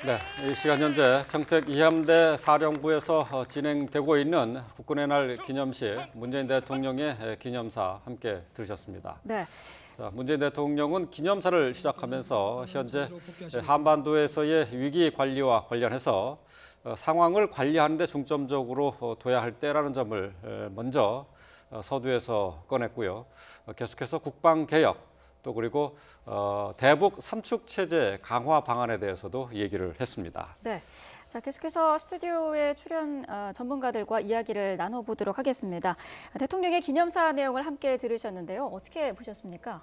네, 이 시간 현재 평택 이함대 사령부에서 진행되고 있는 국군의 날 기념식 문재인 대통령의 기념사 함께 들으셨습니다. 네. 자, 문재인 대통령은 기념사를 시작하면서 현재 한반도에서의 위기 관리와 관련해서 상황을 관리하는 데 중점적으로 둬야 할 때라는 점을 먼저 서두에서 꺼냈고요. 계속해서 국방개혁 또 그리고 대북 삼축 체제 강화 방안에 대해서도 얘기를 했습니다. 네. 자, 계속해서 스튜디오에 출연 전문가들과 이야기를 나눠보도록 하겠습니다. 대통령의 기념사 내용을 함께 들으셨는데요. 어떻게 보셨습니까?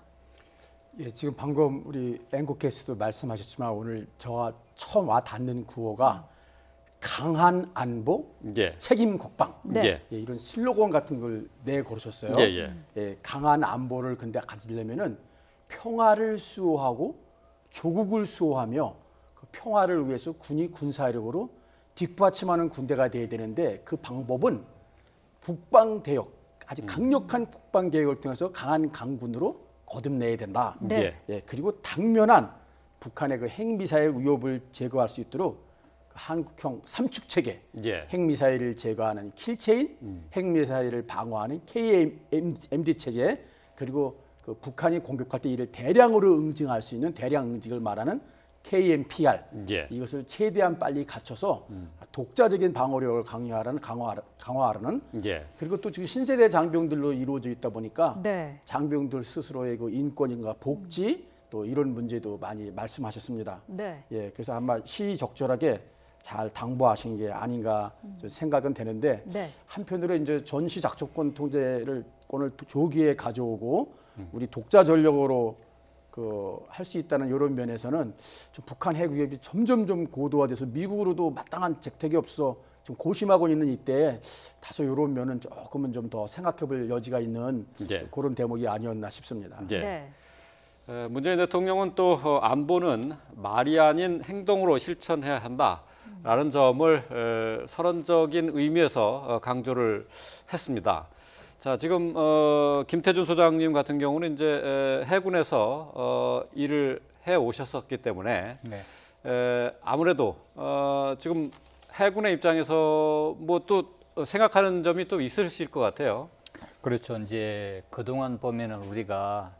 예, 지금 방금 우리 앵커께서도 말씀하셨지만 오늘 저와 처음 와 닿는 구호가 강한 안보, 예. 책임 국방. 네. 예. 예, 이런 슬로건 같은 걸 내걸으셨어요. 예, 예. 예, 강한 안보를 근데 가지려면은 평화를 수호하고 조국을 수호하며 그 평화를 위해서 군이 군사력으로 뒷받침하는 군대가 돼야 되는데 그 방법은 국방개혁, 아주 강력한 국방개혁을 통해서 강한 강군으로 거듭내야 된다. 네. 예, 그리고 당면한 북한의 그 핵미사일 위협을 제거할 수 있도록 그 한국형 삼축 체계, 예. 핵미사일을 제거하는 킬체인, 핵미사일을 방어하는 KMD 체제, 그리고 그 북한이 공격할 때 이를 대량으로 응징할 수 있는 대량 응징을 말하는 KMPR, 예. 이것을 최대한 빨리 갖춰서 독자적인 방어력을 강화하라는 예. 그리고 또 지금 신세대 장병들로 이루어져 있다 보니까 네. 장병들 스스로의 그 인권인가 복지 또 이런 문제도 많이 말씀하셨습니다. 네. 예, 그래서 아마 시적절하게 잘 당부하신 게 아닌가 생각은 되는데 네. 한편으로 이제 전시 작전권 통제를 오늘 조기에 가져오고 우리 독자 전력으로 그 할 수 있다는 이런 면에서는 좀 북한 핵 위협이 점점 고도화돼서 미국으로도 마땅한 재택이 없어 좀 고심하고 있는 이때 다소 이런 면은 조금은 좀 더 생각해볼 여지가 있는 예. 그런 대목이 아니었나 싶습니다. 예. 네. 문재인 대통령은 또 안보는 말이 아닌 행동으로 실천해야 한다라는 점을 선언적인 의미에서 강조를 했습니다. 자, 지금 김태준 소장님 같은 경우는 이제 해군에서 일을 해 오셨었기 때문에 아무래도 지금 해군의 입장에서 뭐 또 생각하는 점이 또 있으실 것 같아요. 그렇죠. 이제 그동안 보면은 우리가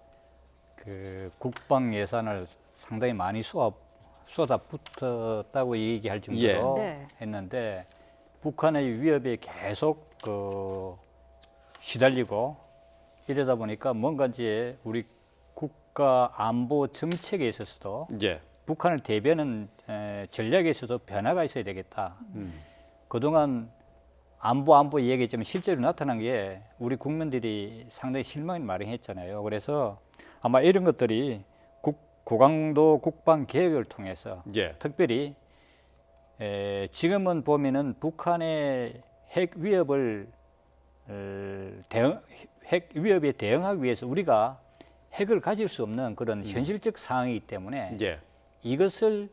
그 국방 예산을 상당히 많이 쏟아붓었다고 얘기할 정도로 네. 했는데 북한의 위협에 계속 시달리고 이러다 보니까 뭔가 이제 우리 국가 안보 정책에 있어서도 예. 북한을 대비하는 전략에 있어서 변화가 있어야 되겠다. 그동안 안보 얘기했지만 실제로 나타난 게 우리 국민들이 상당히 실망이 마련했잖아요. 그래서 아마 이런 것들이 고강도 국방 계획을 통해서 예. 특별히 지금은 보면은 북한의 핵 위협을 핵 위협에 대응하기 위해서 우리가 핵을 가질 수 없는 그런 현실적 상황이기 때문에 예. 이것을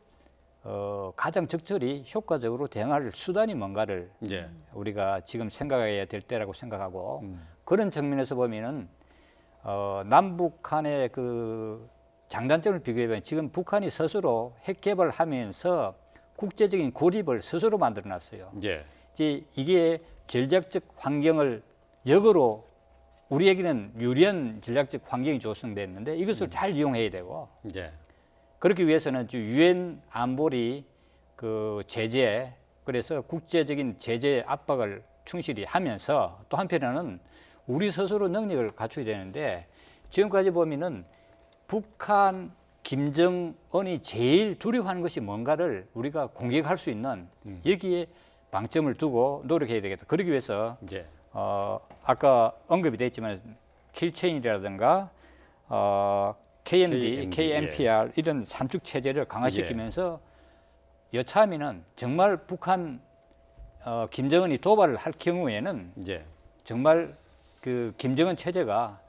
가장 적절히 효과적으로 대응할 수단이 뭔가를 예. 우리가 지금 생각해야 될 때라고 생각하고 그런 측면에서 보면은 남북한의 그 장단점을 비교해보면 지금 북한이 스스로 핵 개발을 하면서 국제적인 고립을 스스로 만들어놨어요. 예. 이게 전략적 환경을 역으로 우리에게는 유리한 전략적 환경이 조성됐는데 이것을 잘 이용해야 되고 예. 그렇기 위해서는 유엔 안보리 그 제재 그래서 국제적인 제재 압박을 충실히 하면서 또 한편으로는 우리 스스로 능력을 갖춰야 되는데 지금까지 보면은 북한 김정은이 제일 두려워하는 것이 뭔가를 우리가 공격할 수 있는 여기에 방점을 두고 노력해야 되겠다. 그러기 위해서 예. 아까 언급이 됐지만 킬체인이라든가 KMD, KMPR 이런 삼축 체제를 강화시키면서 여차하면은 정말 북한 김정은이 도발을 할 경우에는 예. 정말 그 김정은 체제가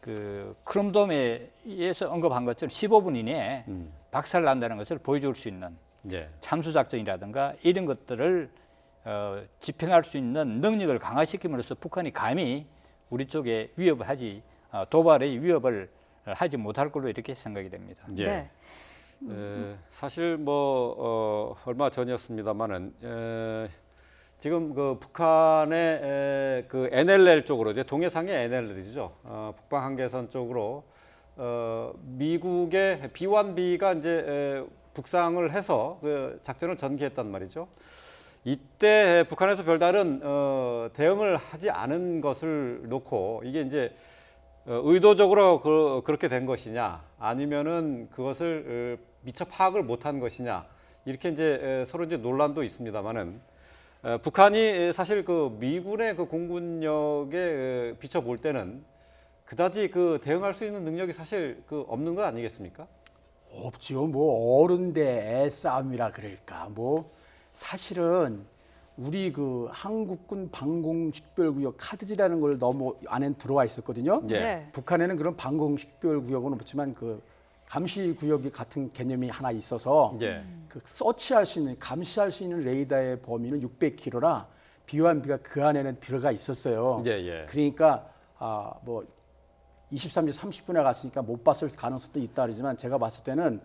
그 크롬돔에서 언급한 것처럼 15분 이내에 박살 난다는 것을 보여줄 수 있는 예. 참수 작전이라든가 이런 것들을 집행할 수 있는 능력을 강화시킴으로써 북한이 감히 우리 쪽에 위협을 하지 도발의 위협을 하지 못할 걸로 이렇게 생각이 됩니다. 예. 네. 사실 뭐 얼마 전이었습니다만은 지금 그 북한의 그 NLL 쪽으로 이제 동해상의 NLL이죠. 북방 한계선 쪽으로 미국의 B1B가 이제 북상을 해서 그 작전을 전개했단 말이죠. 이때 북한에서 별다른 대응을 하지 않은 것을 놓고 이게 이제 의도적으로 그렇게 된 것이냐 아니면은 그것을 미처 파악을 못한 것이냐 이렇게 이제 서로 이제 논란도 있습니다만은 북한이 사실 그 미군의 그 공군력에 비춰볼 때는 그다지 그 대응할 수 있는 능력이 사실 그 없는 것 아니겠습니까? 없죠. 뭐 어른 대 애 싸움이라 그럴까. 뭐 사실은 우리 그 한국군 방공식별구역 카드지라는 걸 너무 안에 들어와 있었거든요. 예. 네. 북한에는 그런 방공식별구역은 없지만 그 감시구역이 같은 개념이 하나 있어서 예. 그 서치할 수 있는 감시할 수 있는 레이더의 범위는 600km라 B1B가 그 안에는 들어가 있었어요. 예, 예. 그러니까 뭐 23시 30분에 갔으니까 못 봤을 가능성도 있다 그러지만 제가 봤을 때는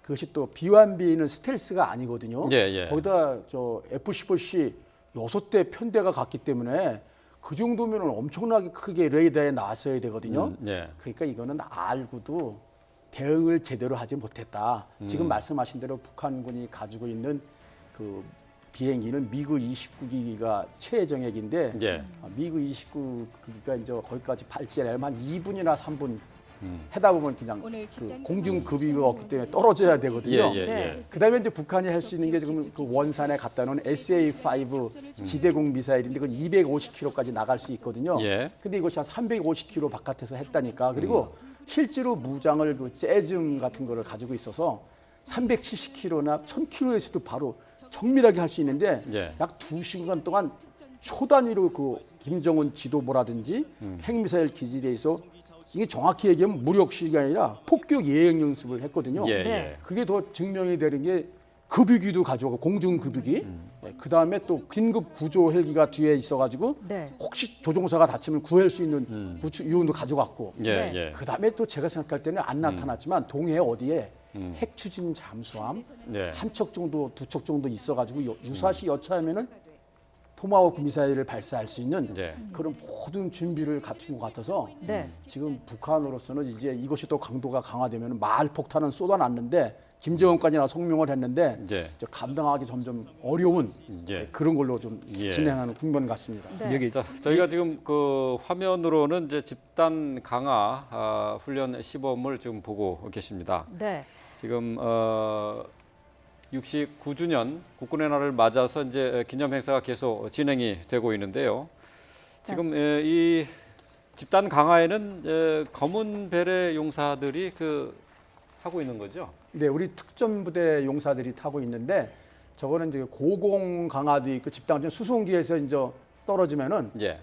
그것이 또 B1B는 스텔스가 아니거든요. 예, 예. 거기다 저 F-15C 6대 편대가 갔기 때문에 그 정도면 엄청나게 크게 레이더에 나왔어야 되거든요. 예. 그러니까 이거는 알고도 대응을 제대로 하지 못했다. 지금 말씀하신 대로 북한군이 가지고 있는 그 비행기는 미그 29기가 최정액인데 예. 미그 29기가 이제 거기까지 발진하려면 한 2분이나 3분 하다 보면 그냥 그 공중 급유가 없기 때문에 떨어져야 되거든요. 예, 예, 네. 예. 그다음에 이제 북한이 할 수 있는 게 지금 그 원산에 갖다 놓은 SA-5 지대공 미사일인데 그건 250km까지 나갈 수 있거든요. 예. 근데 이것이 한 350km 바깥에서 했다니까. 그리고 실제로 무장을 그 재즘 같은 거를 가지고 있어서 370km나 1000km에서도 바로 정밀하게 할 수 있는데 예. 약 2시간 동안 초 단위로 그 김정은 지도부라든지 핵미사일 기지대에서 이게 정확히 얘기하면 무력식이 아니라 폭격 예행 연습을 했거든요. 예, 네. 예. 그게 더 증명이 되는 게 급유기도 가져오고 공중 급유기. 그 다음에 또 긴급 구조 헬기가 뒤에 있어가지고 네. 혹시 조종사가 다치면 구할 수 있는 구출 요원도 가져갔고. 예, 네. 예. 그 다음에 또 제가 생각할 때는 안 나타났지만 동해 어디에 핵 추진 잠수함 예. 한 척 정도 두 척 정도 있어가지고 유사시 여차하면은 토마호크 미사일을 발사할 수 있는 예. 그런 모든 준비를 갖춘 것 같아서 네. 지금 북한으로서는 이제 이것이 또 강도가 강화되면 말 폭탄은 쏟아놨는데 김정은까지나 성명을 했는데 예. 이제 감당하기 점점 어려운 예. 그런 걸로 좀 예. 진행하는 국면 같습니다. 네. 여기 저희가 지금 그 화면으로는 이제 집단 강화 훈련 시범을 지금 보고 계십니다. 네. 지금 69주년 국군의 날을 맞아서 이제 기념 행사가 계속 진행이 되고 있는데요. 지금 이 집단 강화에는 검은 베레 용사들이 그 하고 있는 거죠. 네, 우리 특전부대 용사들이 타고 있는데 저거는 이제 고공 강화도 있고 집단 수송기에서 이제 떨어지면은 예.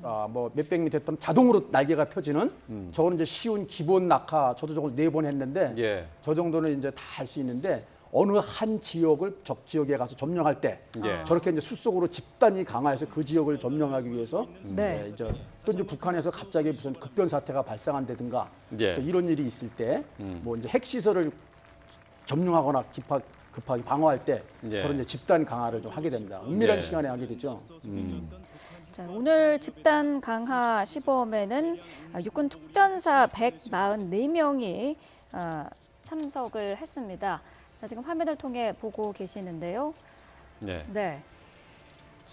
뭐 몇백 미터 했던 자동으로 날개가 펴지는 저거는 이제 쉬운 기본 낙하 저도 저걸 4번 했는데 예. 저 정도는 이제 다 할 수 있는데 어느 한 지역을 적 지역에 가서 점령할 때 예. 저렇게 이제 숲속으로 집단이 강화해서 그 지역을 점령하기 위해서 네. 이제 또 이제 북한에서 갑자기 무슨 급변 사태가 발생한다든가 예. 또 이런 일이 있을 때 뭐 이제 핵 시설을 점령하거나 급하게 방어할 때 예. 저런 이제 집단 강화를 좀 하게 됩니다. 은밀한 예. 시간에 하게 되죠. 자, 오늘 집단 강화 시범에는 육군 특전사 144명이 참석을 했습니다. 자, 지금 화면을 통해 보고 계시는데요. 네. 네.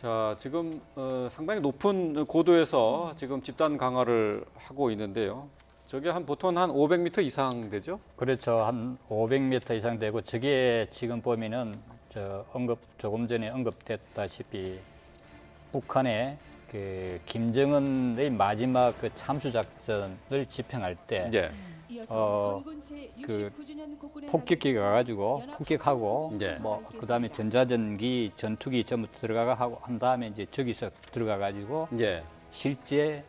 자, 지금 상당히 높은 고도에서 지금 집단 강화를 하고 있는데요. 저게 보통 한 500m 이상 되죠? 그렇죠. 한 500m 이상 되고 저게 지금 보면은 조금 전에 언급됐다시피 북한의 그 김정은의 마지막 그 참수 작전을 집행할 때 예. 그 폭격기가 가가지고 폭격하고 예. 뭐 그다음에 전자전기 전투기 전부 들어가고 한 다음에 이제 저기서 들어가가지고 예. 실제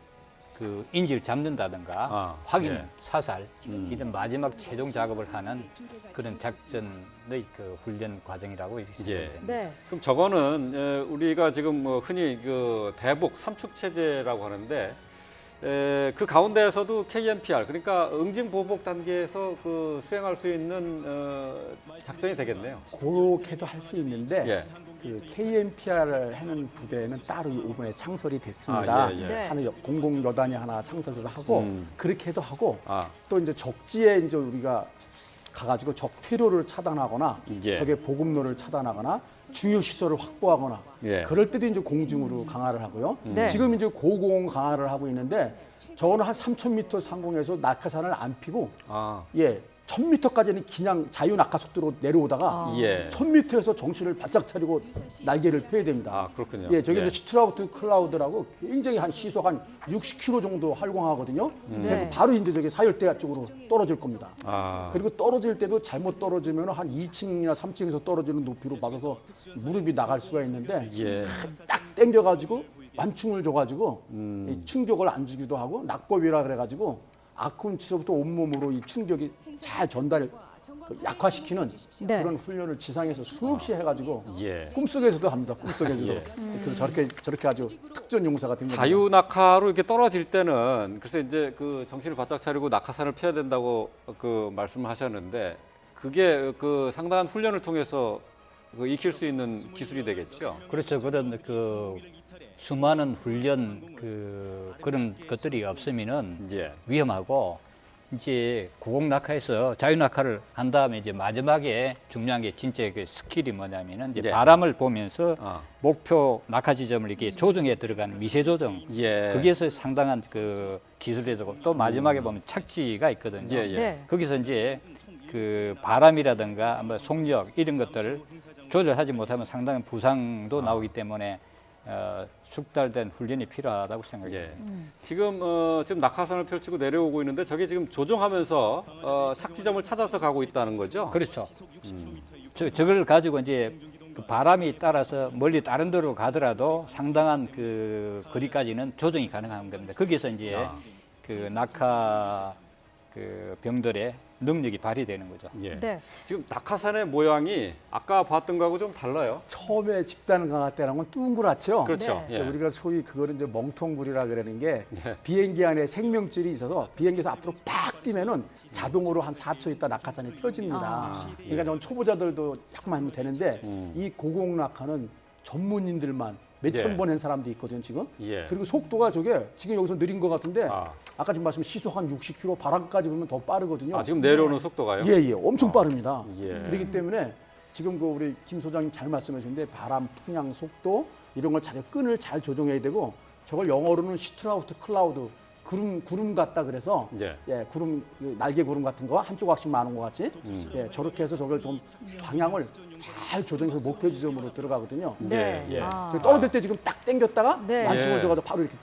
그 인지를 잡는다든가 확인, 예. 사살 이런 마지막 최종 작업을 하는 그런 작전의 그 훈련 과정이라고 이렇게 예. 생각됩니다. 네. 그럼 저거는 우리가 지금 흔히 그 대북 삼축 체제라고 하는데 그 가운데에서도 KMPR 그러니까 응징 보복 단계에서 그 수행할 수 있는 작전이 되겠네요. 그렇게도 할 수 있는데 예. 그 KMPR을 하는 부대는 따로 이번에 창설이 됐습니다. 예. 네. 하는 공공 여단이 하나 창설도 하고 그렇게도 하고 아, 또 이제 적지에 이제 우리가 가가지고 적 퇴로를 차단하거나 예. 적의 보급로를 차단하거나 중요 시설을 확보하거나 예. 그럴 때도 이제 공중으로 강화를 하고요. 네. 지금 이제 고공 강화를 하고 있는데 저거는 한 3,000m 상공에서 낙하산을 안 피고 아, 1,000m까지는 그냥 자유 낙하 속도로 내려오다가 예. 1,000m에서 정신을 바짝 차리고 날개를 펴야 됩니다. 아, 그렇군요. 예, 저기 예. 이제 시트라우트 클라우드라고 굉장히 한 시속 한 60km 정도 활공하거든요. 네. 그래서 바로 이제 저기 사열대 쪽으로 떨어질 겁니다. 아, 그리고 떨어질 때도 잘못 떨어지면 한 2층이나 3층에서 떨어지는 높이로 받아서 무릎이 나갈 수가 있는데 예. 딱 당겨가지고 완충을 줘가지고 이 충격을 안 주기도 하고 낙법이라 그래가지고 아꿈치서부터 온몸으로 이 충격이 잘 전달 약화시키는 네. 그런 훈련을 지상에서 수없이 해가지고 예. 꿈속에서도 합니다. 꿈속에서도. 예. 그래서 저렇게 아주 특전 용사가 된 겁니다. 자유 낙하로 이렇게 떨어질 때는 글쎄 이제 그 정신을 바짝 차리고 낙하산을 피해야 된다고 그 말씀을 하셨는데 그게 그 상당한 훈련을 통해서 그 익힐 수 있는 기술이 되겠죠. 그렇죠. 그런 그 수많은 훈련 그런 것들이 없으면은 예. 위험하고 이제 고공 낙하에서 자유 낙하를 한 다음에 이제 마지막에 중요한 게 진짜 그 스킬이 뭐냐면은 이제 예. 바람을 보면서 아. 목표 낙하 지점을 이렇게 조정해 들어가는 미세 조정. 예. 거기에서 상당한 그 기술이 되고 또 마지막에 보면 착지가 있거든요. 예, 예. 네. 거기서 이제 그 바람이라든가 뭐 속력 이런 것들을 조절하지 못하면 상당한 부상도 나오기 때문에 숙달된 훈련이 필요하다고 생각해요. 예. 지금 낙하산을 펼치고 내려오고 있는데 저게 지금 조종하면서 착지점을 찾아서 가고 있다는 거죠? 그렇죠. 저걸 가지고 이제 그 바람이 따라서 멀리 다른 데로 가더라도 상당한 그 거리까지는 조정이 가능한 겁니다. 거기서 이제 그 낙하 그 병들의 능력이 발휘되는 거죠. 예. 네. 지금 낙하산의 모양이 아까 봤던 거하고 좀 달라요. 처음에 집단 강화 때라는 건 둥그랗죠. 그렇죠. 네. 예. 우리가 소위 그거를 이제 멍텅구리라 그러는 게 예. 비행기 안에 생명줄이 있어서 비행기에서 앞으로 팍 뛰면은 자동으로 한 4초 있다 낙하산이 펴집니다. 그러니까 좀 초보자들도 약만 하면 되는데 이 고공 낙하는 전문인들만 몇천 예. 번 한 사람도 있거든요 지금. 예. 그리고 속도가 저게 지금 여기서 느린 것 같은데 아. 아까 지금 말씀 시속 한 60km 바람까지 보면 더 빠르거든요. 아, 지금 내려오는 속도가요? 예, 엄청 빠릅니다. 예. 그렇기 때문에 지금 그 우리 김 소장님 잘 말씀하셨는데 바람, 풍량, 속도 이런 걸 끈을 잘 조정해야 되고 저걸 영어로는 시트라우트 클라우드 구름 같다 그래서 예. 구름 날개 구름 같은 거 한쪽 악씩 많은 것 같이 저렇게 해서 저걸 좀 방향을 잘 조정해서 목표 지점으로 들어가거든요. 네. 예. 아. 그래서 떨어질 때 지금 딱 당겼다가 네. 완충을 예. 줘가지고 바로 이렇게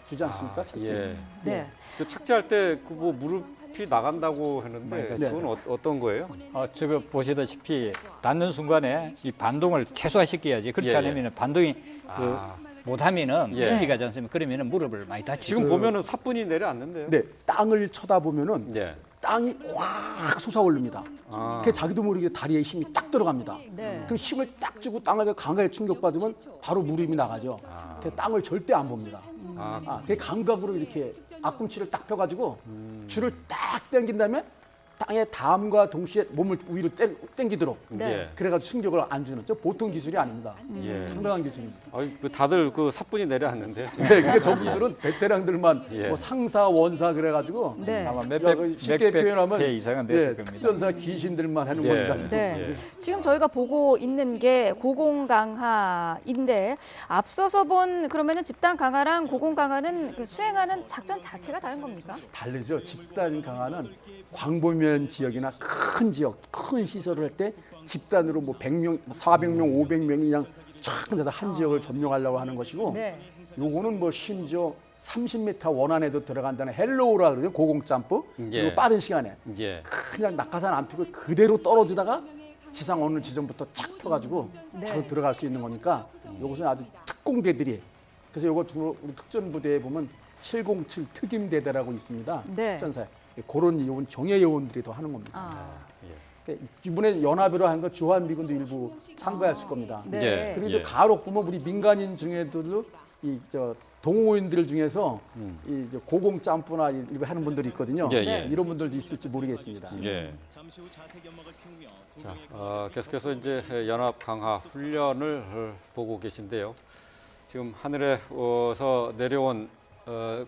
주지 않습니까? 착지. 예. 네. 저 착지할 때 그 뭐 무릎이 나간다고 했는데 네. 그건 어떤 거예요? 지금 보시다시피 닿는 순간에 이 반동을 최소화시켜야지. 그렇지 예, 예. 않으면 반동이 아. 못하면은 예. 진리가 않습니까? 그러면은 무릎을 많이 다치죠. 지금 보면은 사뿐히 내려앉는데요. 네, 땅을 쳐다보면은 예. 땅이 확 솟아오릅니다. 아. 그 자기도 모르게 다리에 힘이 딱 들어갑니다. 네. 그럼 힘을 딱 주고 땅을 강하게 충격받으면 바로 무릎이 나가죠. 그 땅을 절대 안 봅니다. 아, 그 감각으로 이렇게 앞꿈치를 딱 펴가지고 줄을 딱 당긴 다음에 땅에 닿음과 동시에 몸을 위로 당기도록 네. 예. 그래가지고 충격을 안 주는 저 보통 기술이 아닙니다. 예. 상당한 기술입니다. 다들 그 사뿐히 내려앉는데요. 네, 그게 저분들은 베테랑들만 예. 뭐 상사 원사 그래가지고 네. 아마 쉽게 표현하면 배 이상은 됐을 겁니다. 특전사 귀신들만 하는 예. 겁니다. 네. 예. 지금 저희가 보고 있는 게 고공 강화인데 앞서서 본 그러면은 집단 강화랑 고공 강화는 그 수행하는 작전 자체가 다른 겁니까? 다르죠. 집단 강화는 광범위한 지역이나 큰 지역, 큰 시설을 할 때 집단으로 뭐 100명, 400명, 500명이 그냥 촥 해서 한 지역을 점령하려고 하는 것이고 네. 요거는 뭐 심지어 30m 원안에도 들어간다는 헬로우라 그러죠. 고공 점프. 예. 그리고 빠른 시간에 예. 그냥 낙하산 안 피고 그대로 떨어지다가 지상 어느 지점부터 착 펴가지고 네. 바로 들어갈 수 있는 거니까 요것은 아주 특공대들이 그래서 요거 우리 특전부대에 보면 707 특임대대라고 있습니다. 네. 특전사에 그런 요원 정예 요원들이 더 하는 겁니다. 아. 이번에 연합으로 한 거 주한미군도 일부 참가했을 겁니다. 네. 예. 그리고 또 가록 보면 우리 민간인 중에도 이 저 동호인들 중에서 이 저 고공 점프나 이거 하는 분들이 있거든요. 예, 예. 이런 분들도 있을지 모르겠습니다. 예. 자, 계속해서 이제 연합 강화 훈련을 보고 계신데요. 지금 하늘에서 내려온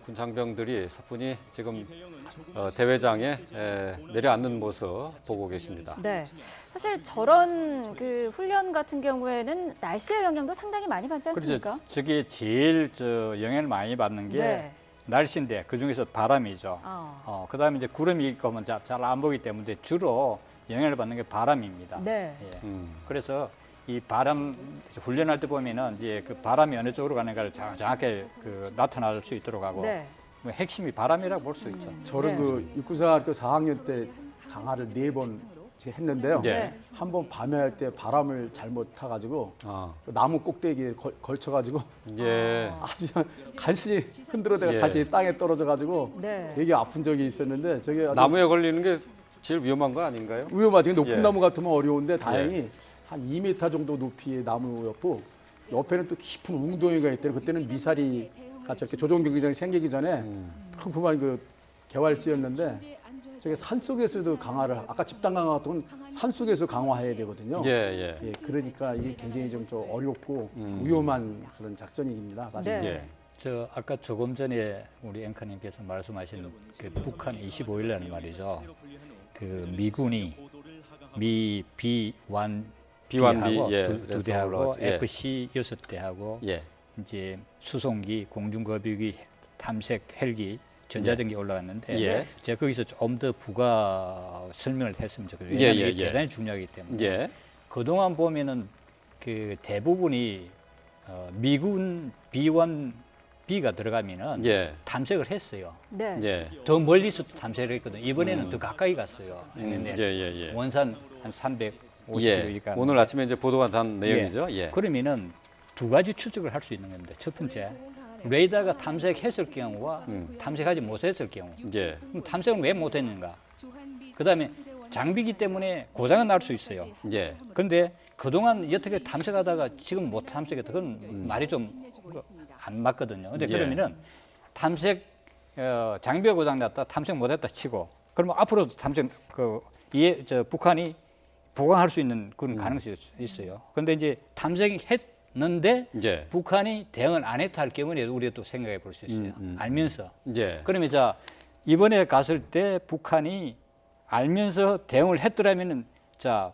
군장병들이 사뿐히 지금 대회장에 내려앉는 모습 보고 계십니다. 네. 사실 저런 그 훈련 같은 경우에는 날씨의 영향도 상당히 많이 받지 않습니까? 그렇죠. 저게 제일 영향을 많이 받는 게 네. 날씨인데 그 중에서 바람이죠. 그다음에 이제 구름이 있고 잘 안 보기 때문에 주로 영향을 받는 게 바람입니다. 네. 예. 그래서 이 바람 훈련할 때 보면은 이제 그 바람이 어느 쪽으로 가는가를 정확하게 나타날 수 있도록 하고 네. 뭐 핵심이 바람이라고 볼 수 있죠. 저는 네. 그 육군사학교 4학년 때 강화를 4번 했는데요. 예. 한 번 밤에 할 때 바람을 잘못 타가지고 아, 그 나무 꼭대기에 걸쳐가지고 예. 아주 간신히 흔들어다가 예. 다시 땅에 떨어져가지고 네. 되게 아픈 적이 있었는데 저게 아주 나무에 걸리는 게 제일 위험한 거 아닌가요? 위험하지. 높은 예. 나무 같으면 어려운데 다행히 한 2m 정도 높이의 나무였고 옆에는 또 깊은 웅덩이가 있대요. 그때는 미사리가 저렇게 조종경기장이 생기기 전에 풍부한 그 개활지였는데 저게 산 속에서도 강화를 아까 집단 강화 같은 건 산 속에서 강화해야 되거든요. 예, 예. 그러니까 이게 굉장히 좀 어렵고 위험한 그런 작전입니다. 사실. 네. 예. 저 아까 조금 전에 우리 앵커님께서 말씀하신 그 북한 25일 날 말이죠. 그 미군이 미 B1 B1B, 예, 두 대하고 예. FC 6대하고 예. 이제 수송기, 공중거비기, 탐색 헬기, 전자전기 올라갔는데 예. 제가 거기서 좀 더 부가 설명을 했으면 좋겠어요. 예, 왜냐하면 예, 이게 예. 대단히 중요하기 때문에 예. 그동안 보면은 그 대부분이 미군 B1B가 들어가면은 예. 탐색을 했어요. 네. 예. 더 멀리서도 탐색을 했거든요. 이번에는 더 가까이 갔어요. 예, 했는데 예, 예. 원산 한 350km 예. 이니까 오늘 아침에 이제 보도가 된 내용이죠. 예. 그러면은 두 가지 추측을 할 수 있는 겁니다. 첫 번째, 레이더가 탐색했을 경우와 탐색하지 못했을 경우. 예. 그럼 탐색은 왜 못했는가? 그다음에 장비기 때문에 고장은 날 수 있어요. 예. 그런데 그동안 여태껏 탐색하다가 지금 못 탐색했다. 그건 말이 좀 안 맞거든요. 근데 예. 그러면은 탐색 장비가 고장 났다, 탐색 못했다 치고, 그러면 앞으로도 탐색 북한이 보강할 수 있는 그런 가능성이 있어요. 그런데 이제 탐색했는데 예. 북한이 대응을 안 했다 할 경우에 우리가 또 생각해 볼 수 있어요. 알면서. 예. 그러면 자 이번에 갔을 때 북한이 알면서 대응을 했더라면은 자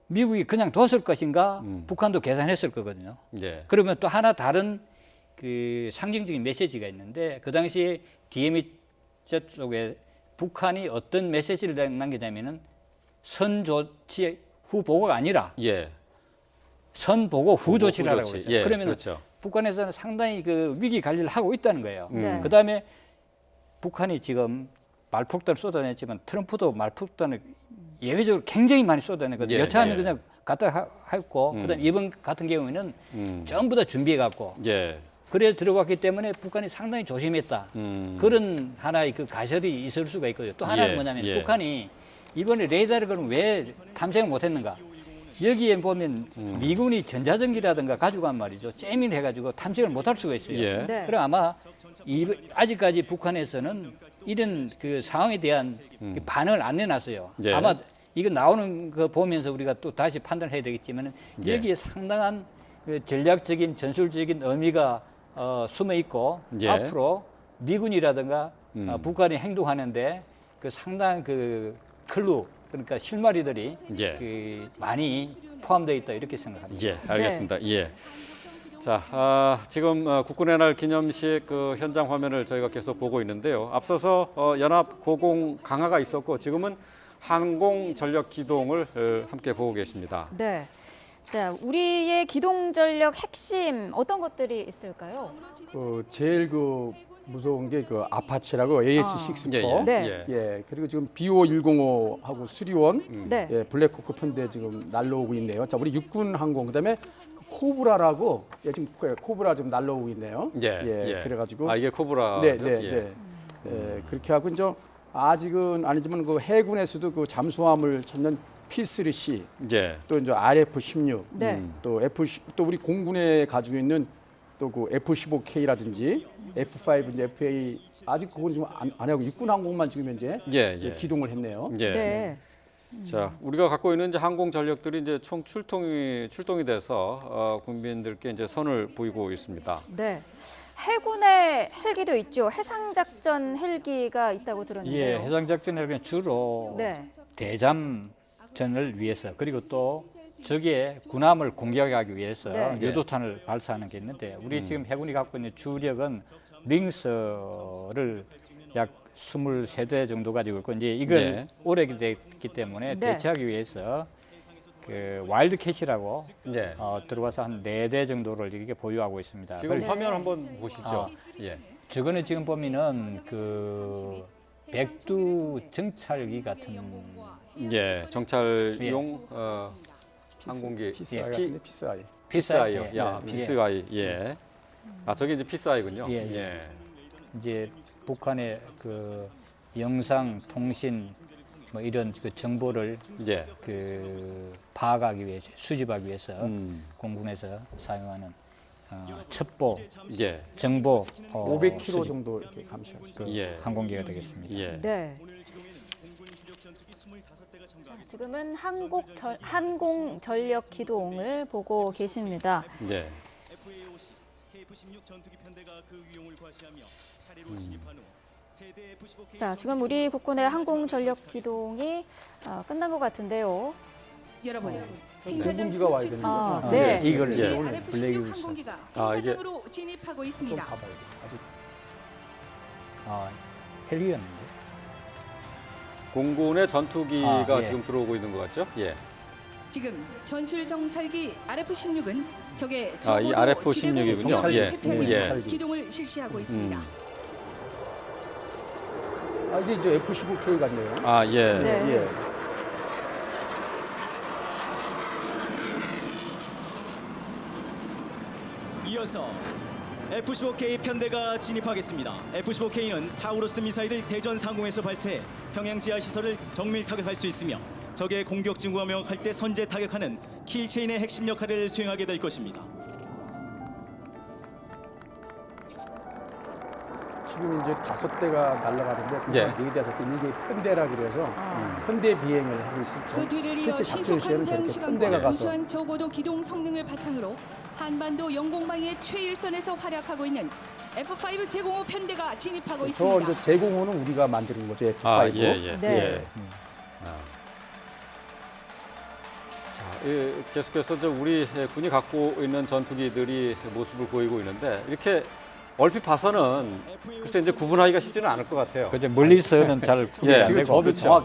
미국이 그냥 뒀을 것인가? 북한도 계산했을 거거든요. 예. 그러면 또 하나 다른 그 상징적인 메시지가 있는데 그 당시에 DMZ 쪽에 북한이 어떤 메시지를 남기냐면은 선 조치 후 보고가 아니라 예. 선 보고 후 조치를 하라고 조치. 했어요. 예, 그러면 그렇죠. 북한에서는 상당히 그 위기 관리를 하고 있다는 거예요. 네. 그다음에 북한이 지금 말폭탄을 쏟아냈지만 트럼프도 말폭탄을 예외적으로 굉장히 많이 쏟아냈거든요. 예, 여차하면 예. 그냥 갖다 했고 그다음에 이번 같은 경우에는 전부 다 준비해 갖고 예. 그래 들어갔기 때문에 북한이 상당히 조심했다. 그런 하나의 그 가설이 있을 수가 있거든요. 또 하나는 예, 뭐냐면 예. 북한이 이번에 레이더를 그럼 왜 탐색을 못했는가? 여기에 보면 미군이 전자전기라든가 가져간 말이죠. 잼을 해가지고 탐색을 못할 수가 있어요. 예. 네. 그럼 아마 아직까지 북한에서는 이런 그 상황에 대한 그 반응을 안 내놨어요. 예. 아마 이거 나오는 거 보면서 우리가 또 다시 판단을 해야 되겠지만 예. 여기에 상당한 그 전략적인 전술적인 의미가 숨어 있고 예. 앞으로 미군이라든가 북한이 행동하는데 그 상당한 그 클루 그러니까 실마리들이 예. 그 많이 포함되어 있다 이렇게 생각합니다. 예, 알겠습니다. 예. 자, 지금 국군의 날 기념식 그 현장 화면을 저희가 계속 보고 있는데요. 앞서서 연합 고공 강화가 있었고 지금은 항공 전력 기동을 함께 보고 계십니다. 네. 자, 우리의 기동 전력 핵심 어떤 것들이 있을까요? 그 제일 그 무서운 게 그 아파치라고 AH-64. 예, 예. 네. 예. 예, 그리고 지금 BO105하고 수리원, 네. 예, 블랙호크 편대 지금 날라오고 있네요. 자, 우리 육군 항공 그다음에 그 코브라라고 예, 지금 코브라 좀 날라오고 있네요. 예. 예. 그래가지고 이게 코브라죠. 네, 네, 예. 네. 예, 그렇게 하고 이제 아직은 아니지만 그 해군에서도 그 잠수함을 찾는 P3C, 예. 또 이제 RF-16, 네. 또 또 우리 공군에 가지고 있는 또 그 F-15K라든지 F5, FA 아직 그건 지금 안 하고 육군 항공만 지금 현재 예. 기동을 했네요. 예. 네. 자, 우리가 갖고 있는 이제 항공 전력들이 이제 총 출동이 돼서 국민들께 이제 선을 보이고 있습니다. 네. 해군의 헬기도 있죠. 해상작전 헬기가 있다고 예, 들었는데요. 해상작전 헬기는 주로 네. 대잠전을 위해서 그리고 또 적의 군함을 공격하기 위해서 네. 유도탄을 발사하는 게 있는데 우리 지금 해군이 갖고 있는 주력은 링스를 약 23대 정도 가지고 있고 이제 이걸 예. 오래됐기 때문에 네. 대체하기 위해서 그 와일드 캣이라고 예. 들어와서 한 4대 정도를 이렇게 보유하고 있습니다. 지금 네. 화면 한번 보시죠. 예. 저거는 지금 보면은 그 백두 정찰기 같은 예. 정찰용 항공기 피스아이 피- 같은데 피스아이. 피스아이요. 예, 야, 예. 피스아이. 예. 아, 저게 이제 피스아이군요. 예, 예. 이제 북한의 그 영상 통신 뭐 이런 그 정보를 예. 그 파악하기 위해서 수집하기 위해서 공군에서 공군에서 사용하는 첩보 예. 정보 500km 수집 정도 이렇게 감시하죠. 그 예. 항공기가 되겠습니다. 예. 네. 자, 지금은 항공 전력 기동을 보고 계십니다. 예. 자, 지금 우리 국군의 항공 전력 기동이 끝난 것 같은데요. 여러분, 공군기가 와야 되는 아, 거구나. 네. 이걸 예. 블랙이 RF-16 있어. 항공기가 아, 이게- 행사장으로 진입하고 좀 있습니다. 가봐야 돼. 아직 헬기였는데. 공군의 전투기가 아, 예. 지금 들어오고 있는 것 같죠? 예. 지금 전술 정찰기 RF-16은 적의 아, 이 RF-16 이군요. 정찰기. 예. 회피하기 예. 위해 기동을 실시하고 있습니다. 이게 이제 F-15K 같네요. 아, 예. 네. 예. 이어서 F-15K 편대가 진입하겠습니다. F-15K는 타우루스 미사일을 대전 상공에서 발사해 평양 지하 시설을 정밀 타격할 수 있으며 적의 공격 징후가 명확할 때 선제 타격하는 킬체인의 핵심 역할을 수행하게 될 것입니다. 지금 이제 5대가 날아가는데 예. 4대, 5대 이게 편대라 그래서 편대 비행을 하고 있죠. 그 뒤를 이어 실제 작전 신속한 시에는 대응 저렇게 시간과 편대가 가서 우수한 저고도 기동 성능을 바탕으로 한반도 영공방위의 최일선에서 활약하고 있는 F-5 제공호 편대가 진입하고 저 있습니다. 이제 제공호는 우리가 만드는 거죠. F5. 아, 예, 예. 네. 예. 자, 계속해서 우리 군이 갖고 있는 전투기들이 모습을 보이고 있는데 이렇게 얼핏 봐서는 글쎄 이제 구분하기가 쉽지는 않을 것 같아요. 그죠 멀리서는 잘 구분이 예, 안 지금 되고. 저도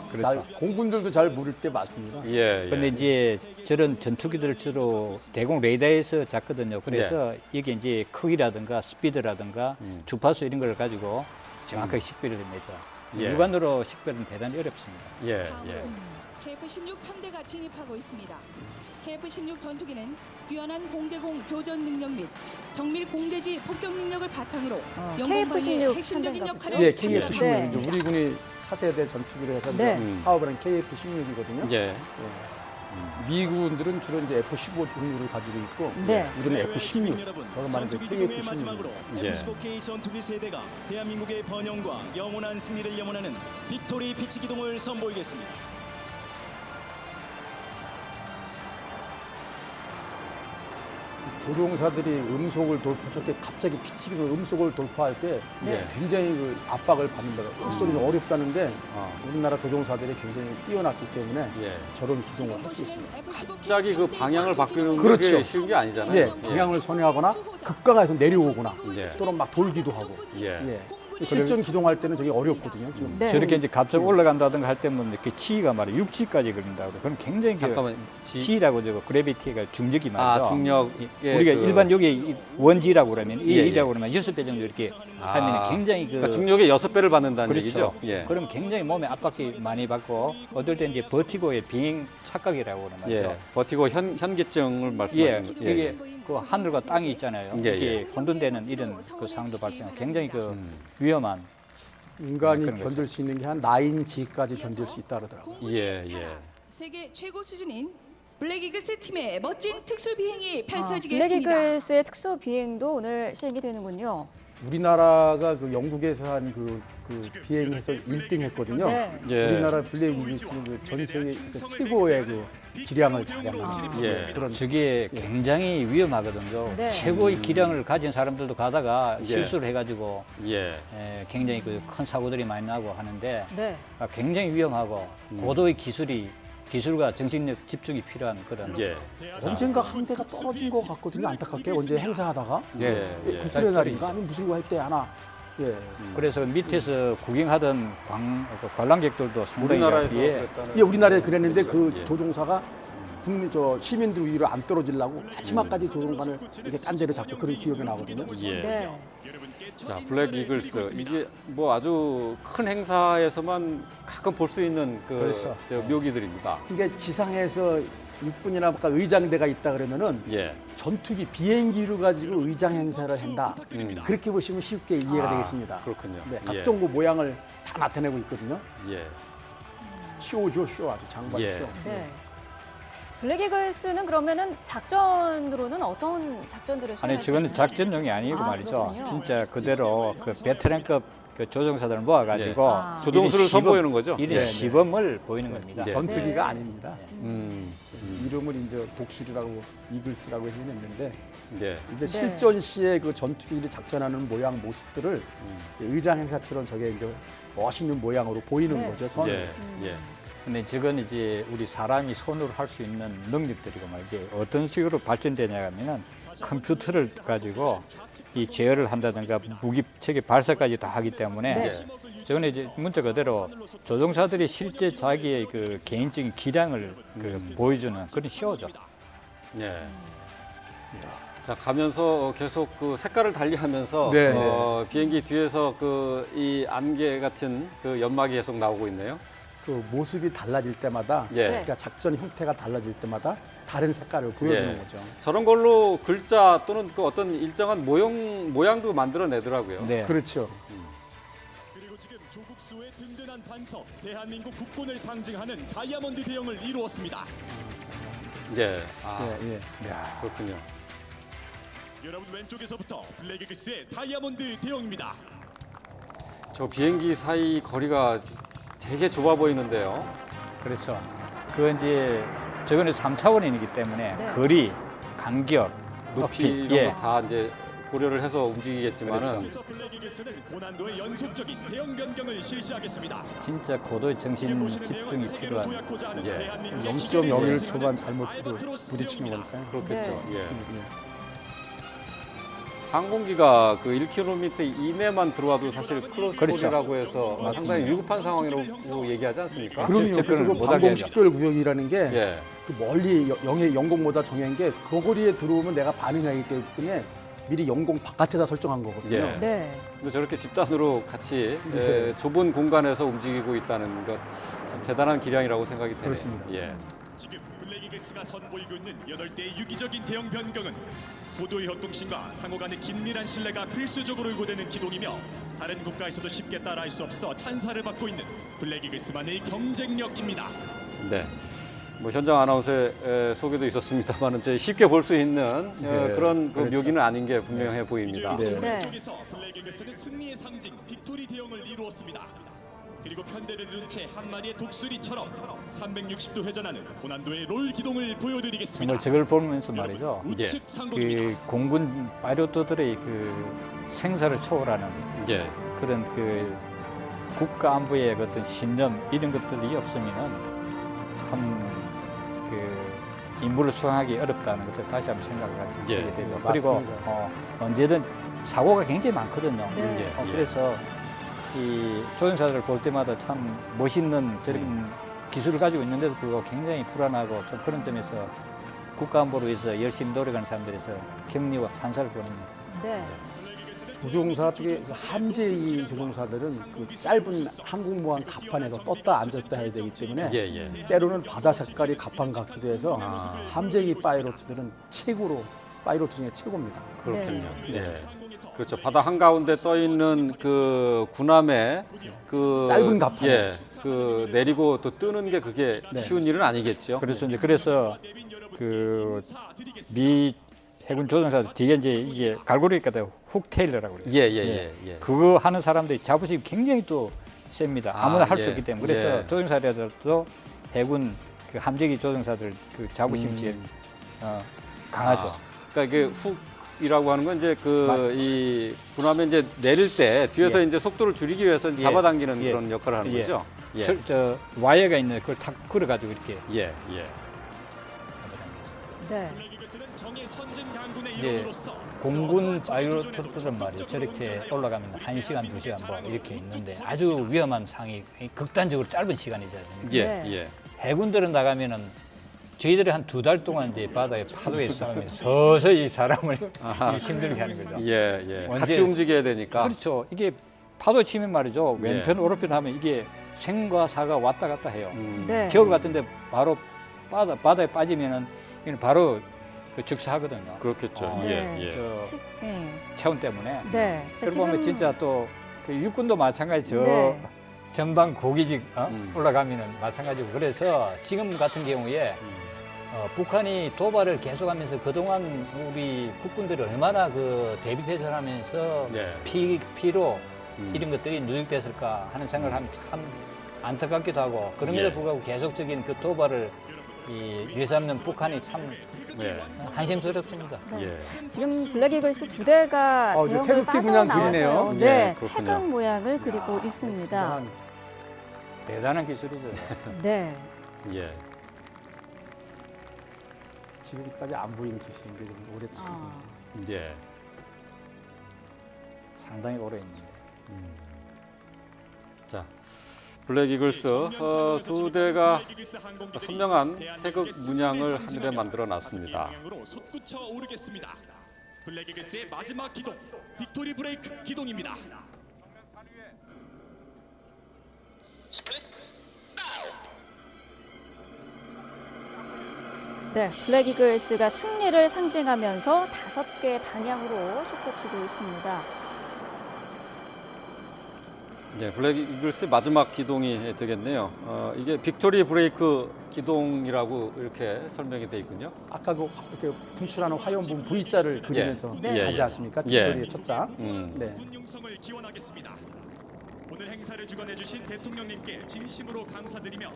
그렇죠. 잘 공군들도 잘 모를 때 많습니다. 예, 예. 근데 이제 저런 전투기들을 주로 대공 레이더에서 잡거든요. 그래서 이게 이제 크기라든가 스피드라든가 주파수 이런 걸 가지고 정확하게 식별을 해내죠. 예. 육안으로 식별은 대단히 어렵습니다. 예, 다음으로 예. KF-16 편대가 진입하고 있습니다. KF-16 전투기는 뛰어난 공대공 교전 능력 및 정밀 공대지 폭격 능력을 바탕으로 영공방위의 KF-16 핵심적인 편대인가 역할을 예, 감당하고 KF-16. 네. 있습니다. 우리 군이 차세대 전투기를 해서 네. 사업을 한 KF-16이거든요. 예. 미군들은 주로 이제 F-15 종류를 가지고 있고 네. 우리는 F-16. 여러분, 저거 말하는 전투기 기동의 KF-16. 마지막으로 예. F-15K 전투기 세대가 대한민국의 번영과 영원한 승리를 염원하는 빅토리 피치 기동을 선보이겠습니다. 조종사들이 저렇게 갑자기 피치기로 음속을 돌파할 때 네. 굉장히 그 압박을 받는다. 소리 좀 어렵다는데 아. 우리나라 조종사들이 굉장히 뛰어났기 때문에 예. 저런 지금 기동을 할 수 있습니다. 보시는 F-15K 갑자기 그 편대 방향을 전투 바꾸는 기동은 게 그렇죠. 쉬운 게 아니잖아요. 예, 방향을 선회하거나 급강해서 내려오거나 예. 또는 막 돌기도 하고. 예. 예. 실전 기동할 때는 저게 어렵거든요. 지금. 네. 저렇게 이제 갑자기 올라간다든가 할 때면 이렇게 치기가 말이에요. 6치까지 걸린다고. 그럼 굉장히 잠깐만. 치라고 저거 그래비티가 중력이 아, 말이죠. 중력의 우리가 그- 일반 여기 원지라고 그러면 예, 예. 이라고 그러면 6배 정도 이렇게 아. 하면 굉장히 그 그러니까 중력의 6배를 받는다는 그렇죠. 얘기죠. 예. 그럼 굉장히 몸에 압박이 많이 받고 어떨 때 이제 버티고의 비행 착각이라고 그러는 말이죠. 예. 버티고 현기증을 예, 말씀하시는 거예요. 이게 그 하늘과 땅이 있잖아요. 예, 이게 예. 혼돈되는 이런 그 상황도 발생. 굉장히 그 위험한. 인간이 그런 견딜 거죠. 수 있는 게 한 9G까지 견딜 수 있다 그러더라고요. 예, 예. 세계 최고 수준인 블랙이글스 팀의 멋진 특수 비행이 블랙 펼쳐지겠습니다. 이글스의 특수 비행도 오늘 시행이 되는군요. 우리나라가 그 영국에서 한 그 비행에서 1등 했거든요. 네. 예. 우리나라 블랙 이글스는 그전 세계에서 최고의 그 기량을 자랑하는 예. 그런 저게 굉장히 위험하거든요. 네. 최고의 기량을 가진 사람들도 가다가 예. 실수를 해가지고 예. 굉장히 그 큰 사고들이 많이 나고 하는데 네. 굉장히 위험하고 고도의 기술과 정신력 집중이 필요한 그런 예. 언젠가 항대가 떨어진 것 같거든요. 안타깝게 언제 행사하다가 예. 예. 구출의 날인가 아니면 무슨 거 할 때 하나 예. 그래서 밑에서 구경하던 관람객들도 상당히 우리나라에서 비해 그랬다는 예, 우리나라에 그랬는데 그 예. 조종사가 국민 시민들 위로 안 떨어지려고 마지막까지 조종관을 이렇게 깐제를 잡고 그런 기억이 나거든요. 예. 네. 자, 블랙 이글스 이게 뭐 아주 큰 행사에서만 가끔 볼 수 있는 그 그렇죠. 저 묘기들입니다. 이게 지상에서 육군이나 아까 의장대가 있다 그러면은 예. 전투기 비행기를 가지고 의장 행사를 한다. 그렇게 보시면 쉽게 이해가 아, 되겠습니다. 그렇군요. 네, 예. 각종 그 모양을 다 나타내고 있거든요. 예. 쇼죠, 쇼 아주 장관 예. 쇼. 네. 블랙 이글스는 그러면은 작전으로는 어떤 작전들을 수행할 아니 수 저거는 있나요? 작전용이 아니고 아, 말이죠. 그렇군요. 진짜 그대로 그 베테랑급 그 조종사들을 모아가지고 예. 아. 조종수를 이런 선보이는 거죠? 이런 예. 시범을 보이는 겁니다. 예. 전투기가 네. 아닙니다. 음. 이름을 이제 독수리라고 이글스라고 해냈는데 예. 이제 네. 실전 시에 그 전투기를 작전하는 모양 모습들을 의장 행사처럼 저게 이제 멋있는 모양으로 보이는 네. 거죠. 선을. 예. 예. 근데 저건 이제 우리 사람이 손으로 할 수 있는 능력들이고 말이지 어떤 식으로 발전되냐 하면은 컴퓨터를 가지고 이 제어를 한다든가 무기 체계 발사까지 다 하기 때문에 네. 저건 이제 문자 그대로 조종사들이 실제 자기의 그 개인적인 기량을 그 보여주는 그런 쇼죠. 예. 자, 가면서 계속 그 색깔을 달리하면서 네. 비행기 뒤에서 그 이 안개 같은 그 연막이 계속 나오고 있네요. 그 모습이 달라질 때마다 예. 그러니까 작전 형태가 달라질 때마다 다른 색깔을 보여주는 예. 거죠. 저런 걸로 글자 또는 그 어떤 일정한 모양도 만들어내더라고요. 네. 그렇죠. 그리고 지금 조국 수의 든든한 반석, 대한민국 국군을 상징하는 다이아몬드 대형을 이루었습니다. 예. 아, 예, 예. 그렇군요. 여러분 왼쪽에서부터 블랙 이글스의 다이아몬드 대형입니다. 저 비행기 사이 거리가 되게 좁아 보이는데요. 그렇죠. 그 이제 저거는 3차원이기 때문에 네. 거리, 간격, 높이 높이, 이런 예. 거 다 이제 고려를 해서 움직이겠지만은 그래서 블랙 이글스는 고난도의 연속적인 대형 변경을 실시하겠습니다. 진짜 고도의 정신 보시는 집중이 내용은 세계로 필요한 도약하고자 하는 예. 대한민국의 0.01 기술을 초반 상징하는 잘못해도 알바트로스 부딪히는 대형입니다. 거니까요. 그렇겠죠. 네. 예. 항공기가 그 1km 이내만 들어와도 사실 클로즈콜이라고 해서 상당히 위급한 상황이라고 얘기하지 않습니까? 그럼요. 접근을 그래서 그 못하게 방공 하죠. 식별 구역이라는 게 예. 그 멀리 영공보다 정한 게 그 거리에 들어오면 내가 반응하기 때문에 미리 영공 바깥에다 설정한 거거든요. 예. 네. 근데 저렇게 집단으로 같이 네. 좁은 공간에서 움직이고 있다는 것 참 대단한 기량이라고 생각이 되네요. 그렇습니다. 예. 지금 블랙 이글스가 선보이고 있는 8대의 유기적인 대형 변경은 고도의 협동심과 상호 간의 긴밀한 신뢰가 필수적으로 요구되는 기동이며 다른 국가에서도 쉽게 따라할 수 없어 찬사를 받고 있는 블랙 이글스만의 경쟁력입니다. 네. 뭐 현장 아나운서의 소개도 있었습니다만은 쉽게 볼 수 있는 네, 그런 그 그렇죠. 묘기는 아닌 게 분명해 보입니다. 네. 네. 왼쪽에서 블랙 이글스는 승리의 상징 빅토리 대형을 이루었습니다. 그리고 편대를 이룬 채 한 마리의 독수리처럼 360도 회전하는 고난도의 롤 기동을 보여드리겠습니다. 정말 저걸 보면서 말이죠. 우측 상공입니다. 그 공군 파일럿들의 그 생사를 초월하는 예. 그런 그 국가 안보의 그 어떤 신념 이런 것들이 없으면은 참 그 임무를 수행하기 어렵다는 것을 다시 한번 생각을 하게 예. 되죠. 그리고 맞습니다. 언제든 사고가 굉장히 많거든요. 네. 예. 그래서 이 조종사들을 볼 때마다 참 멋있는 저런 기술을 가지고 있는데도 불구하고 굉장히 불안하고 좀 그런 점에서 국가안보를 위해서 열심히 노력하는 사람들에서 격려와 찬사를 보냅니다. 네. 조종사 쪽에 함재의 조종사들은 그 짧은 항공모함 갑판에서 떴다 앉았다 해야 되기 때문에 예, 예. 때로는 바다 색깔이 갑판 같기도 해서 함재의 파이로트들은 파이로트 중에 최고입니다. 그렇군요. 네. 예. 그렇죠. 바다 한가운데 떠 있는 그 군함에 그 짧은 갑판에. 예. 그 내리고 또 뜨는 게 그게 네. 쉬운 일은 아니겠죠. 그래서 이제 그래서 그 미 해군 조종사들 뒤에 이제 이게 갈고리가 훅 테일러라고 그래요. 예. 그거 하는 사람들이 자부심이 굉장히 또 셉니다. 아무나 할 수 예. 있기 때문에. 그래서 예. 조종사들도 해군 그 함재기 조종사들 그 자부심이 제일 강하죠. 그러니까 이게 훅이라고 하는 건 이제 그 이 군함에 이제 내릴 때 뒤에서 예. 이제 속도를 줄이기 위해서 이제 예. 잡아당기는 예. 그런 역할을 하는 예. 거죠. 예. 저 와이어가 있는 그걸 탁 걸어가지고 이렇게 예. 네. 이제 공군 파일럿들은 말이에요. 저렇게 올라가면 1시간, 2시간 뭐 이렇게 있는데 아주 위험한 상황이 극단적으로 짧은 시간이지 않습니까? 예. 네. 예. 해군들은 나가면은 저희들이 한 2달 동안 이제 바다에 파도에 싸우면서 서서히 사람을 힘들게 하는 거죠. 예. 언제- 같이 움직여야 되니까. 그렇죠. 이게 파도 치면 말이죠. 예. 왼편, 오른편 하면 이게 생과 사가 왔다 갔다 해요. 네. 겨울 같은데 바로 바다에 빠지면은 이건 바로 그 즉사하거든요. 그렇겠죠. 네. 예. 저 네. 체온 때문에. 네. 자, 그러고 보면 진짜 또 그 육군도 마찬가지 저 네. 전방 고기직 음. 올라가면은 마찬가지고 그래서 지금 같은 경우에 북한이 도발을 계속하면서 그동안 우리 국군들이 얼마나 그 대비태세하면서 예. 피로 음. 이런 것들이 누적됐을까 하는 생각을 하면 참 안타깝기도 하고 그럼에도 예. 불구하고 계속적인 그 도발을 일삼는 북한이 참 예. 한심스럽습니다. 네. 예. 지금 블랙 이글스 2대가 이제 대형을 태극기 문양 빠져나와서요. 그리네요. 네, 예, 그렇군요. 태극 모양을 그리고 있습니다. 대단한 기술이죠. 네. 예. 지금까지 안 보이는 기술인데 좀 오래 치고. 아, 예. 상당히 오래 있는데. 자, 블랙 이글스 두 대가 선명한 태극 문양을 하늘에 만들어 놨습니다. 솟구쳐 오르겠습니다. 블랙 이글스의 마지막 기동, 빅토리 브레이크 기동입니다. 네, 블랙 이글스가 승리를 상징하면서 5개 방향으로 솟구치고 있습니다. 네, 블랙 이글스 마지막 기동이 되겠네요. 이게 빅토리 브레이크 기동이라고 이렇게 설명이 돼 있군요. 아까 그 이렇게 분출하는 화염분 V자를 그리면서 네. 하지 않습니까? 예. 빅토리의 첫 장. 네. 군 용성을 기원하겠습니다. 오늘 행사를 주관해주신 대통령님께 진심으로 감사드리며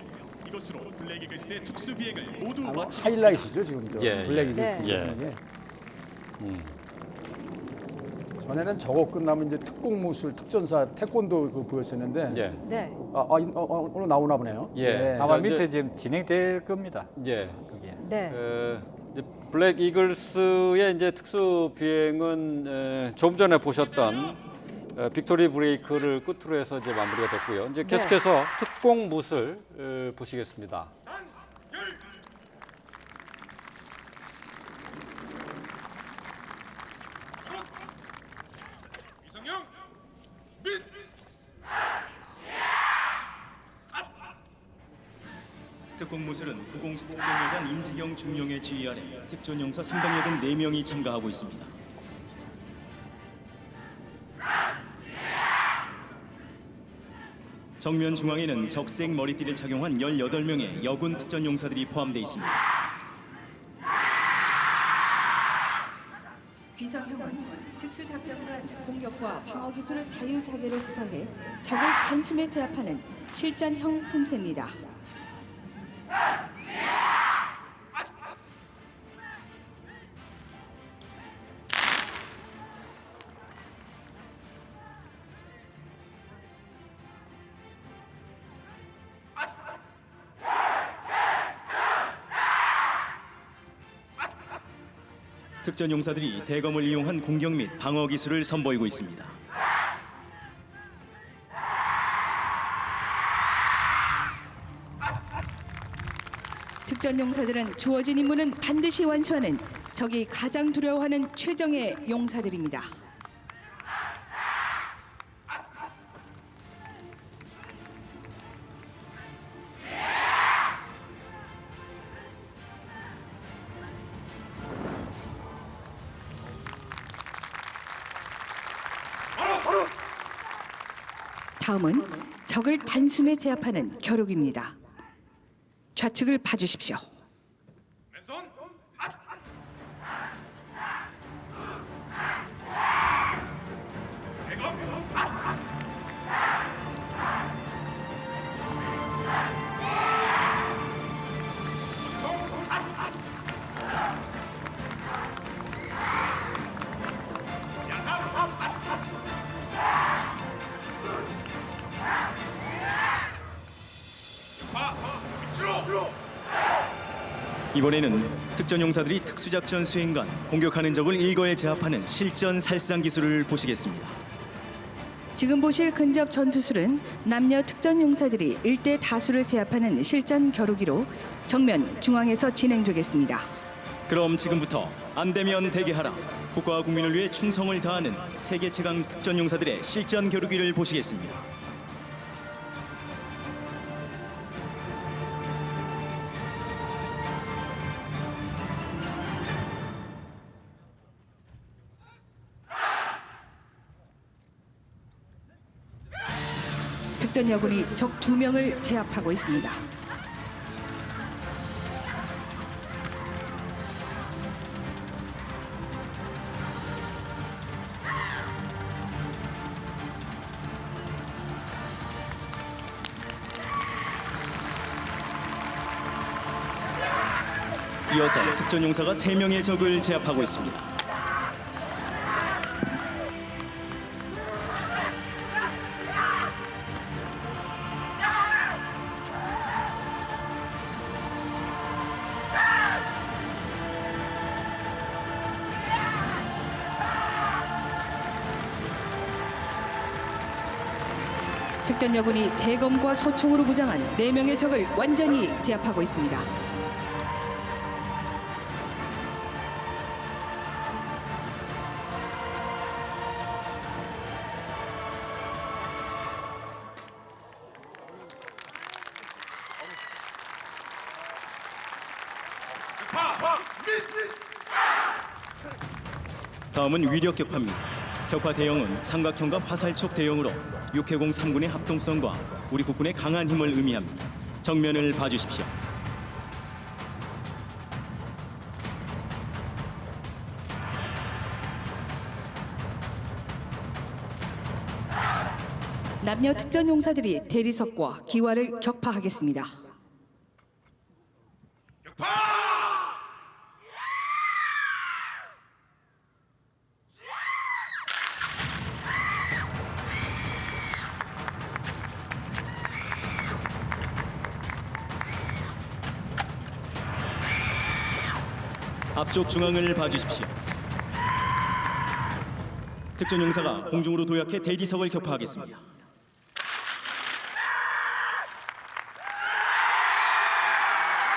이것으로 블랙 이글스의 특수 비행을 모두 아마 마치겠습니다. 하이라이트죠 지금 저 예, 블랙 예. 이글스. 예. 예. 음. 전에는 저거 끝나면 이제 특공무술, 특전사, 태권도 그 보였었는데 예. 네. 오늘 나오나 보네요. 예. 네. 아마 자, 이제- 밑에 지금 진행될 겁니다. 예. 그게. 네. 이제 블랙 이글스의 이제 특수 비행은 조금 전에 보셨던 빅토리 브레이크를 끝으로 해서 이제 마무리가 됐고요. 이제 계속해서 특공 무술 보시겠습니다. 특공무술은 부공수 특전여단 임지경 중령의 지휘 아래 특전용사 384명이 참가하고 있습니다. 정면 중앙에는 적색 머리띠를 착용한 18명의 여군 특전용사들이 포함되어 있습니다. 귀성형은 특수작전을 한 공격과 방어 기술을 자유자재로 구사해 적을 단숨에 제압하는 실전형 품새입니다. 특전용사들이 대검을 이용한 공격 및 방어 기술을 선보이고 있습니다. 특전용사들은 주어진 임무는 반드시 완수하는 적이 가장 두려워하는 최정의 용사들입니다. 다음은 적을 단숨에 제압하는 겨루기입니다. 좌측을 봐주십시오. 왼손 이번에는 특전용사들이 특수작전 수행관 공격하는 적을 일거에 제압하는 실전 살상 기술을 보시겠습니다. 지금 보실 근접 전투술은 남녀 특전용사들이 일대 다수를 제압하는 실전 겨루기로 정면 중앙에서 진행되겠습니다. 그럼 지금부터 안되면 대기하라. 국가와 국민을 위해 충성을 다하는 세계 최강 특전용사들의 실전 겨루기를 보시겠습니다. 특전 여군이 적 2명을 제압하고 있습니다. 이어서 특전용사가 3명의 적을 제압하고 있습니다. 특전 여군이 대검과 소총으로 무장한 4명의 적을 완전히 제압하고 있습니다. 다음은 위력 격파입니다. 격파 대형은 삼각형과 화살촉 대형으로 육해공 3군의 합동성과 우리 국군의 강한 힘을 의미합니다. 정면을 봐주십시오. 남녀 특전용사들이 대리석과 기와를 격파하겠습니다. 앞쪽 중앙을 봐주십시오. 특전용사가 공중으로 도약해 대리석을 격파하겠습니다.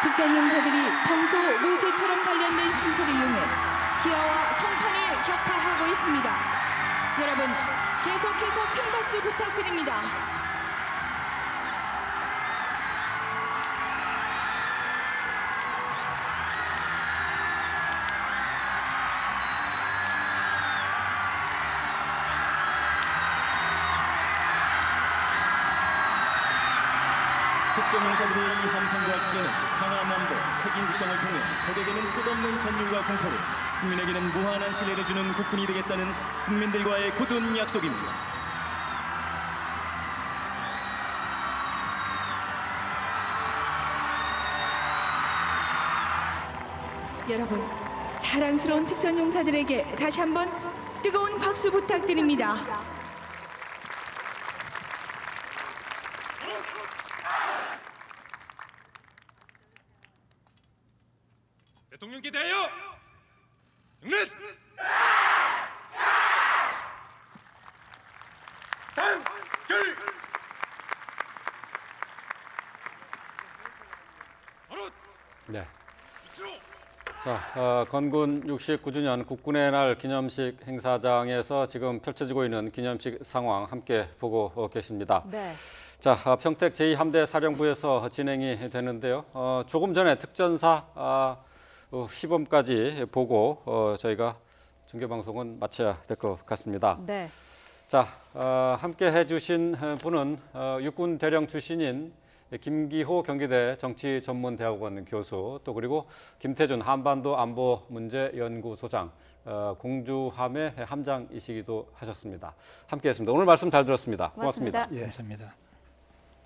특전용사들이 평소 모세처럼 단련된 신체를 이용해 기아와 성판을 격파하고 있습니다. 여러분, 계속해서 큰 박수 부탁드립니다. 특전용사들의 이 함성과 기계는 강한 안보, 책임 국방을 통해 적에게는 끝없는 전율과 공포를, 국민에게는 무한한 신뢰를 주는 국군이 되겠다는 국민들과의 굳은 약속입니다. 여러분, 자랑스러운 특전용사들에게 다시 한번 뜨거운 박수 부탁드립니다. 대통령께 대하여 영렛! 당결! 네. 자, 건군 69주년 국군의 날 기념식 행사장에서 지금 펼쳐지고 있는 기념식 상황 함께 보고 계십니다. 네. 자, 평택 제2함대 사령부에서 진행이 되는데요. 조금 전에 특전사 시범까지 보고 저희가 중계방송은 마쳐야 될 것 같습니다. 네. 자, 함께 해주신 분은 육군 대령 출신인 김기호 경기대 정치전문대학원 교수, 또 그리고 김태준 한반도 안보문제연구소장, 공주함의 함장이시기도 하셨습니다. 함께했습니다. 오늘 말씀 잘 들었습니다. 고맙습니다. 고맙습니다. 예. 감사합니다.